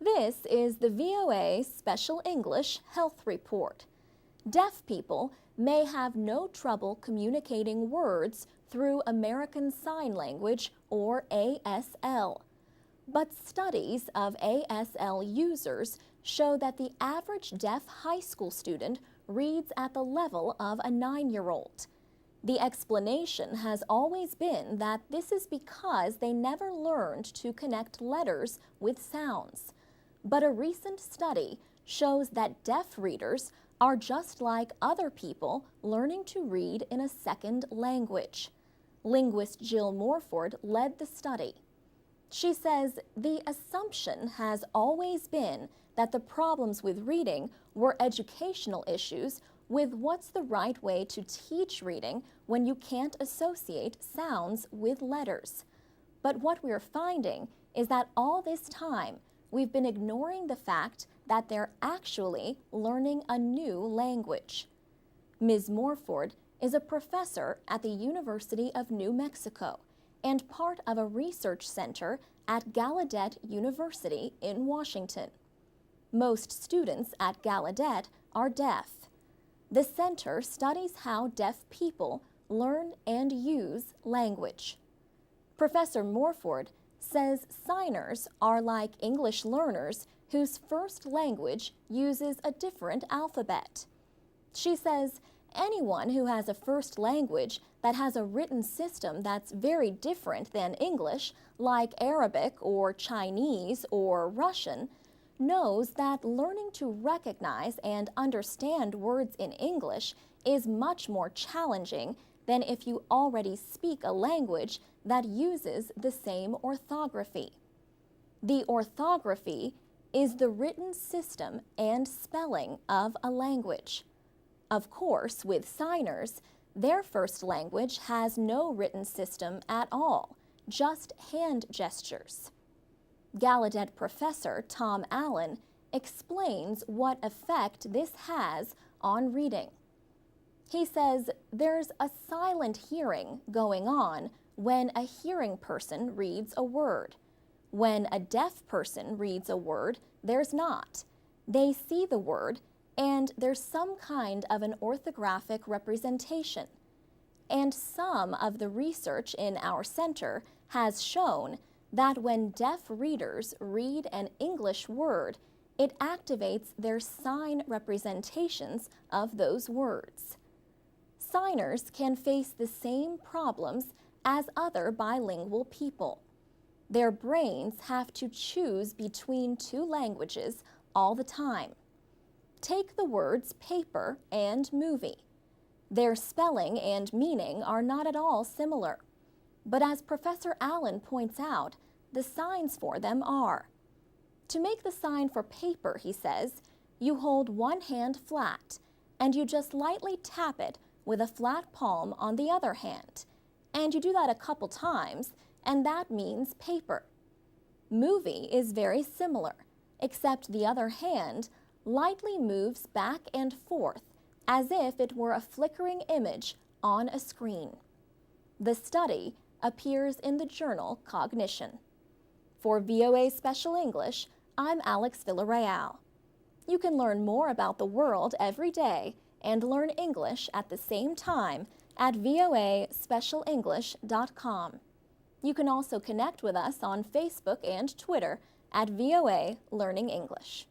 This is the VOA Special English Health Report. Deaf people may have no trouble communicating words through American Sign Language or ASL. But studies of ASL users show that the average deaf high school student reads at the level of a 9-year-old. The explanation has always been that this is because they never learned to connect letters with sounds. But a recent study shows that deaf readers are just like other people learning to read in a second language. Linguist Jill Morford led the study. She says the assumption has always been that the problems with reading were educational issues with what's the right way to teach reading when you can't associate sounds with letters. But what we're finding is that all this time we've been ignoring the fact that they're actually learning a new language. Ms. Morford is a professor at the University of New Mexico and part of a research center at Gallaudet University in Washington. Most students at Gallaudet are deaf. The center studies how deaf people learn and use language. Professor Morford says signers are like English learners whose first language uses a different alphabet. She says anyone who has a first language that has a written system that's very different than English, like Arabic or Chinese or Russian, knows that learning to recognize and understand words in English is much more challenging than if you already speak a language that uses the same orthography. The orthography is the written system and spelling of a language. Of course, with signers, their first language has no written system at all, just hand gestures. Gallaudet professor Tom Allen explains what effect this has on reading. He says there's a silent hearing going on when a hearing person reads a word. When a deaf person reads a word, there's not. They see the word, and there's some kind of an orthographic representation. And some of the research in our center has shown that when deaf readers read an English word, it activates their sign representations of those words. Signers can face the same problems as other bilingual people. Their brains have to choose between two languages all the time. Take the words paper and movie. Their spelling and meaning are not at all similar. But as Professor Allen points out, the signs for them are. To make the sign for paper, he says, you hold one hand flat, and you just lightly tap it with a flat palm on the other hand. And you do that a couple times, and that means paper. Movie is very similar, except the other hand lightly moves back and forth as if it were a flickering image on a screen. The study appears in the journal Cognition. For VOA Special English, I'm Alex Villarreal. You can learn more about the world every day and learn English at the same time at voaspecialenglish.com. You can also connect with us on Facebook and Twitter at VOA Learning English.